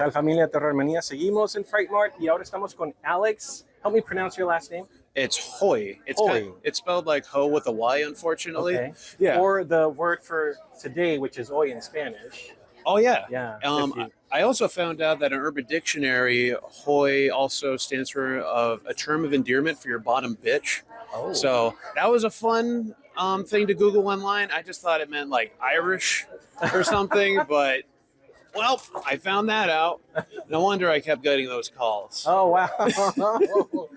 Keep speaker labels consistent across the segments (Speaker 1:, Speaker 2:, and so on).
Speaker 1: tal familia Terror-Mania? Seguimos en Fright Mart y ahora estamos con Alex. Help me pronounce your last name.
Speaker 2: It's Hoey.
Speaker 1: Hoey.
Speaker 2: It's spelled like hoe with a Y, unfortunately.
Speaker 1: Okay.
Speaker 2: Yeah.
Speaker 1: Or the word for today, which is hoy in Spanish.
Speaker 2: Oh, yeah.
Speaker 1: Yeah.
Speaker 2: I also found out that in Urban Dictionary, Hoey also stands for a term of endearment for your bottom bitch.
Speaker 1: Oh.
Speaker 2: So that was a fun thing to Google online. I just thought it meant like Irish or something, but well, I found that out. No wonder I kept getting those calls.
Speaker 1: Oh, wow.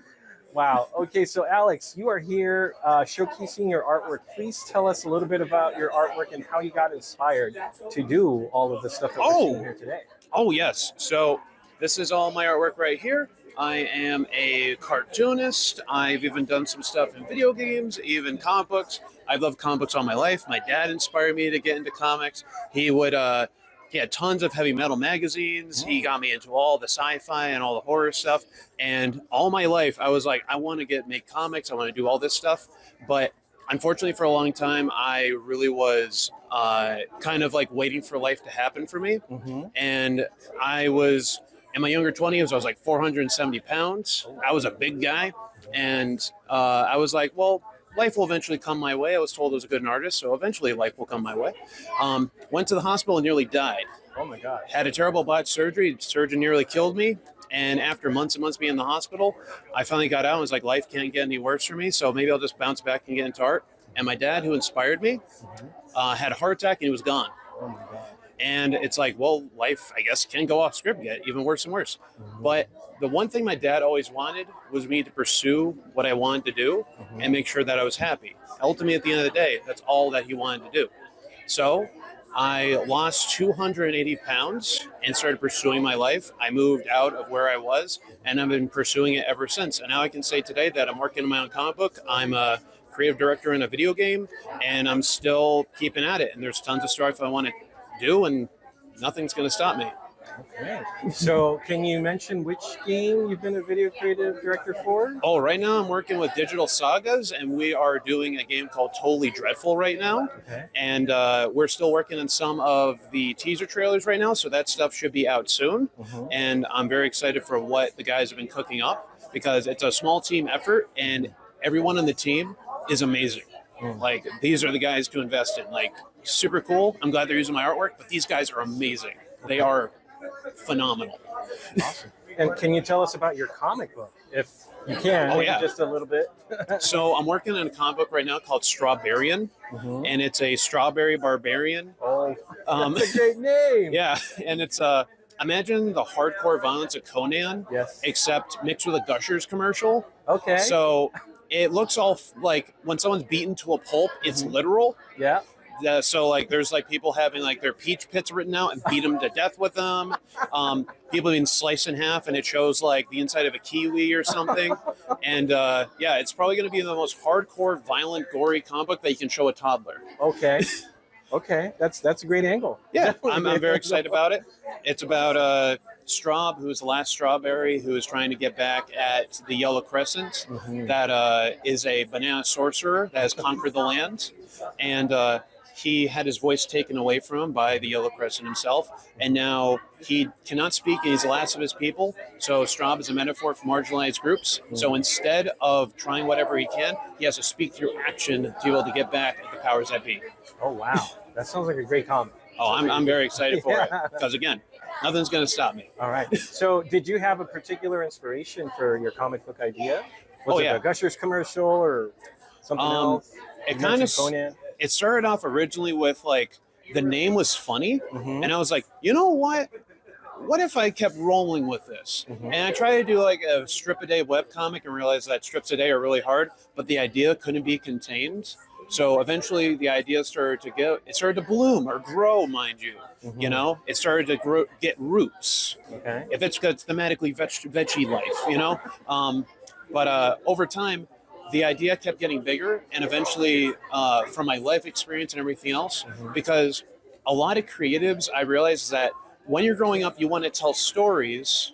Speaker 1: Wow. Okay, so Alex, you are here showcasing your artwork. Please tell us a little bit about your artwork and how you got inspired to do all of the stuff that we're seeing here today.
Speaker 2: Oh, yes. So this is all my artwork right here. I am a cartoonist. I've even done some stuff in video games, even comic books. I've loved comic books all my life. My dad inspired me to get into comics. He had tons of heavy metal magazines. He got me into all the sci-fi and all the horror stuff. And all my life, I was like, I want to make comics. I want to do all this stuff. But unfortunately, for a long time, I really was kind of like waiting for life to happen for me.
Speaker 1: Mm-hmm.
Speaker 2: And I was, in my younger 20s, I was like 470 pounds. I was a big guy. And I was like, well, life will eventually come my way. I was told I was a good artist, so eventually life will come my way. Went to the hospital and nearly died.
Speaker 1: Oh, my God.
Speaker 2: Had a terrible botched surgery. The surgeon nearly killed me. And after months and months being in the hospital, I finally got out and was like, life can't get any worse for me, so maybe I'll just bounce back and get into art. And my dad, who inspired me, had a heart attack and he was gone.
Speaker 1: Oh, my God.
Speaker 2: And it's like, well, life, I guess, can go off script, get even worse and worse. But the one thing my dad always wanted was me to pursue what I wanted to do and make sure that I was happy. Ultimately, at the end of the day, that's all that he wanted to do. So I lost 280 pounds and started pursuing my life. I moved out of where I was, and I've been pursuing it ever since. And now I can say today that I'm working on my own comic book. I'm a creative director in a video game, and I'm still keeping at it. And there's tons of stuff I want to do, and nothing's going to stop me.
Speaker 1: Okay. So can you mention which game you've been a video creative director for?
Speaker 2: Oh, right now I'm working with Digital Sagas, and we are doing a game called Totally Dreadful right now.
Speaker 1: Okay.
Speaker 2: And we're still working on some of the teaser trailers right now, so that stuff should be out soon. And I'm very excited for what the guys have been cooking up, because it's a small team effort, and everyone on the team is amazing. Like, these are the guys to invest in. Like, super cool. I'm glad they're using my artwork, but these guys are amazing. They are phenomenal.
Speaker 1: Awesome. And can you tell us about your comic book, if you can?
Speaker 2: Oh, yeah.
Speaker 1: Just a little bit.
Speaker 2: So I'm working on a comic book right now called Strawberrian, and it's a strawberry barbarian.
Speaker 1: Oh, that's a great name.
Speaker 2: Yeah, and it's imagine the hardcore violence of Conan,
Speaker 1: Yes.
Speaker 2: except mixed with a Gushers commercial.
Speaker 1: Okay.
Speaker 2: So it looks all like when someone's beaten to a pulp, it's literal.
Speaker 1: Yeah.
Speaker 2: So like there's like people having like their peach pits written out and beat them to death with them. People being sliced in half and it shows like the inside of a kiwi or something. And yeah, it's probably going to be the most hardcore, violent, gory comic book that you can show a toddler.
Speaker 1: Okay. Okay. That's a great angle.
Speaker 2: Yeah, I'm very excited about it. It's about Straub, who is the last strawberry, who is trying to get back at the Yellow Crescent. That is a banana sorcerer that has conquered the land. And he had his voice taken away from him by the Yellow Crescent himself, and now he cannot speak, and he's the last of his people. So Straub is a metaphor for marginalized groups. So instead of trying whatever he can, he has to speak through action to be able to get back at the powers that be.
Speaker 1: Oh, wow. That sounds like a great comic.
Speaker 2: Oh, I'm very excited for it, because again, nothing's going to stop me.
Speaker 1: All right. So did you have a particular inspiration for your comic book idea? Was it a Gushers commercial or something else?
Speaker 2: It kind of
Speaker 1: Conan?
Speaker 2: It started off originally with like the name was funny, and I was like, you know what? What if I kept rolling with this? And I tried to do like a strip a day webcomic and realized that strips a day are really hard, but the idea couldn't be contained. So eventually the idea started to bloom or grow, mind you. You know, it started to get roots.
Speaker 1: Okay.
Speaker 2: If it's got thematically veggie life, you know. But over time, the idea kept getting bigger, and eventually, from my life experience and everything else, because a lot of creatives, I realized that when you're growing up, you want to tell stories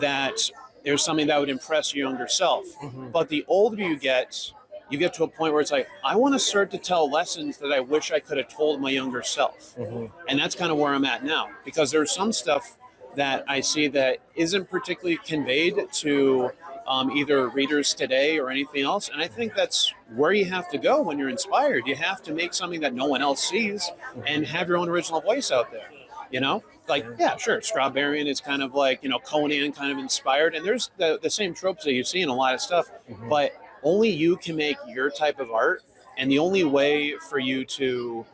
Speaker 2: that there's something that would impress your younger self. But the older you get to a point where it's like, I want to start to tell lessons that I wish I could have told my younger self. And that's kind of where I'm at now, because there's some stuff that I see that isn't particularly conveyed to either readers today or anything else. And I think that's where you have to go when you're inspired. You have to make something that no one else sees and have your own original voice out there. You know, like, yeah, sure, Strawberrian is kind of like, you know, Conan kind of inspired. And there's the same tropes that you see in a lot of stuff, but only you can make your type of art. And the only way for you to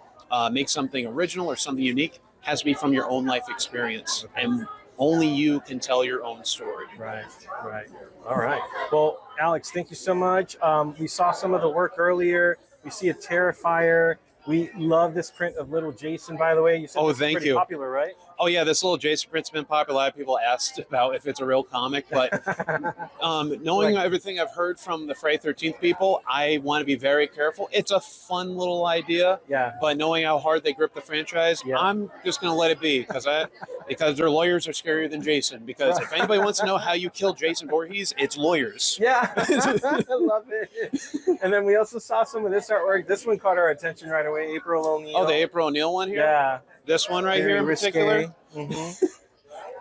Speaker 2: make something original or something unique has to be from your own life experience. And only you can tell your own story.
Speaker 1: Right. All right. Well, Alex, thank you so much. We saw some of the work earlier. We see a Terrifier. We love this print of little Jason, by the way. You said this is pretty popular, right?
Speaker 2: Oh, yeah, this little Jason print's been popular. A lot of people asked about if it's a real comic, but knowing everything I've heard from the Friday 13th people, I want to be very careful. It's a fun little idea, but knowing how hard they grip the franchise, I'm just going to let it be because their lawyers are scarier than Jason. Because if anybody wants to know how you kill Jason Voorhees, it's lawyers.
Speaker 1: Yeah, I love it. And then we also saw some of this artwork. This one caught our attention right away. April O'Neil.
Speaker 2: Oh, the April O'Neil one here?
Speaker 1: Yeah.
Speaker 2: This one right here in particular?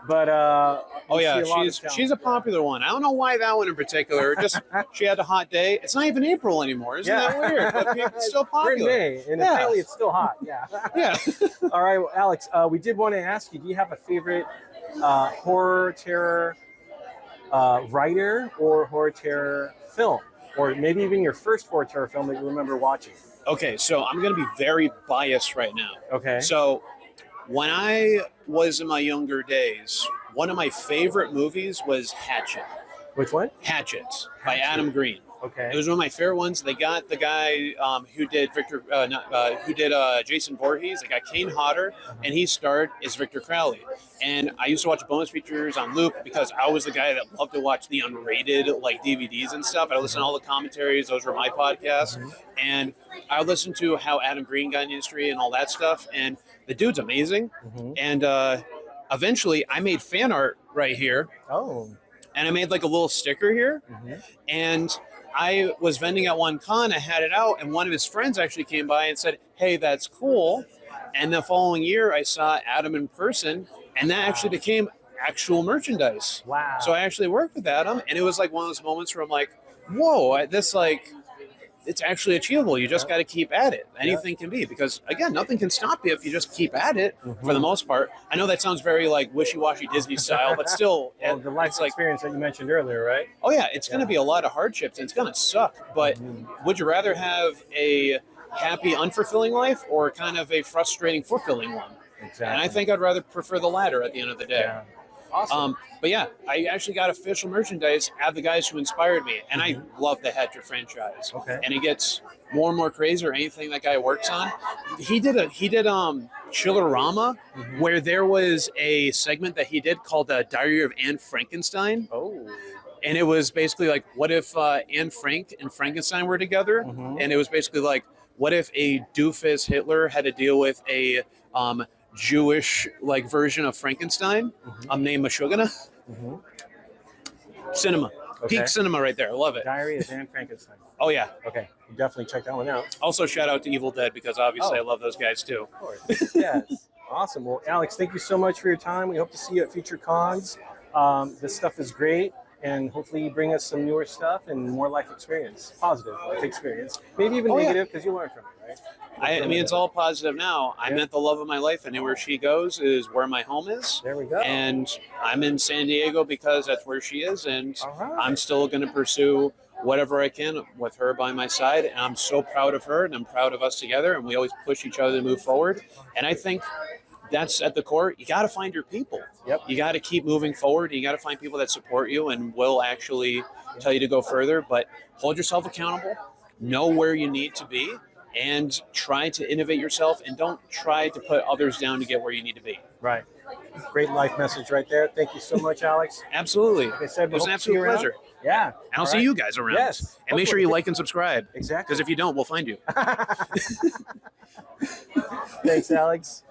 Speaker 1: But
Speaker 2: oh yeah, she's a popular one. I don't know why that one in particular. Just she had a hot day. It's not even April anymore. Isn't that weird? But it's still popular.
Speaker 1: We're in May, and apparently it's still hot. Yeah.
Speaker 2: Yeah.
Speaker 1: All right, well, Alex, we did want to ask you: do you have a favorite horror terror writer or horror terror film, or maybe even your first horror terror film that you remember watching?
Speaker 2: Okay, so I'm going to be very biased right now.
Speaker 1: Okay.
Speaker 2: So when I was in my younger days, one of my favorite movies was Hatchet.
Speaker 1: Which one?
Speaker 2: Hatchet by Adam Green.
Speaker 1: Okay.
Speaker 2: It was one of my favorite ones. They got the guy who did Jason Voorhees. They got Kane Hodder, and he starred as Victor Crowley. And I used to watch bonus features on loop because I was the guy that loved to watch the unrated like DVDs and stuff. I would listen to all the commentaries. Those were my podcasts. And I would listen to how Adam Green got in the industry and all that stuff. And the dude's amazing. And eventually I made fan art right here.
Speaker 1: Oh.
Speaker 2: And I made like a little sticker here. And I was vending at one con, I had it out, and one of his friends actually came by and said, hey, that's cool. And the following year, I saw Adam in person, and that actually became actual merchandise.
Speaker 1: Wow.
Speaker 2: So I actually worked with Adam, and it was like one of those moments where I'm like, whoa, this like, it's actually achievable. You just got to keep at it. Anything can be, because again, nothing can stop you if you just keep at it for the most part. I know that sounds very like wishy-washy Disney style, but still,
Speaker 1: well, the life experience that you mentioned earlier, right?
Speaker 2: Oh yeah, it's going to be a lot of hardships and it's going to suck. But would you rather have a happy, unfulfilling life or kind of a frustrating, fulfilling one?
Speaker 1: Exactly.
Speaker 2: And I think I'd rather prefer the latter at the end of the day.
Speaker 1: Yeah. Awesome.
Speaker 2: But yeah, I actually got official merchandise at the guys who inspired me, and I love the Hatchet franchise.
Speaker 1: Okay.
Speaker 2: And it gets more and more crazy. Or anything that guy works on. He did Chillerama, where there was a segment that he did called the Diary of Anne Frankenstein.
Speaker 1: Oh.
Speaker 2: And it was basically like, what if Anne Frank and Frankenstein were together? And it was basically like, what if a doofus Hitler had to deal with a Jewish like version of Frankenstein named Meshuggah? Cinema.
Speaker 1: Okay.
Speaker 2: Peak cinema right there. I love it.
Speaker 1: Diary of Anne Frankenstein.
Speaker 2: Oh yeah.
Speaker 1: Okay. You definitely check that one out.
Speaker 2: Also shout out to Evil Dead because obviously I love those guys too.
Speaker 1: Of course. Yes. Awesome. Well, Alex, thank you so much for your time. We hope to see you at future cons. This stuff is great. And hopefully you bring us some newer stuff and more life experience, positive life experience. Maybe even negative because you learn from it, right?
Speaker 2: I mean, it's all positive now. I met the love of my life, and where she goes is where my home is.
Speaker 1: There we go.
Speaker 2: And I'm in San Diego because that's where she is, and I'm still going to pursue whatever I can with her by my side. And I'm so proud of her, and I'm proud of us together, and we always push each other to move forward. And I think that's at the core. You got to find your people. You got to keep moving forward. You got to find people that support you and will actually tell you to go further. But hold yourself accountable. Know where you need to be. And try to innovate yourself, and don't try to put others down to get where you need to be.
Speaker 1: Right. Great life message right there. Thank you so much, Alex.
Speaker 2: Absolutely.
Speaker 1: Like I said,
Speaker 2: it was an absolute pleasure.
Speaker 1: Yeah.
Speaker 2: And I'll see you guys around.
Speaker 1: Yes.
Speaker 2: And make sure you like and subscribe.
Speaker 1: Exactly.
Speaker 2: Because if you don't, we'll find you.
Speaker 1: Thanks, Alex.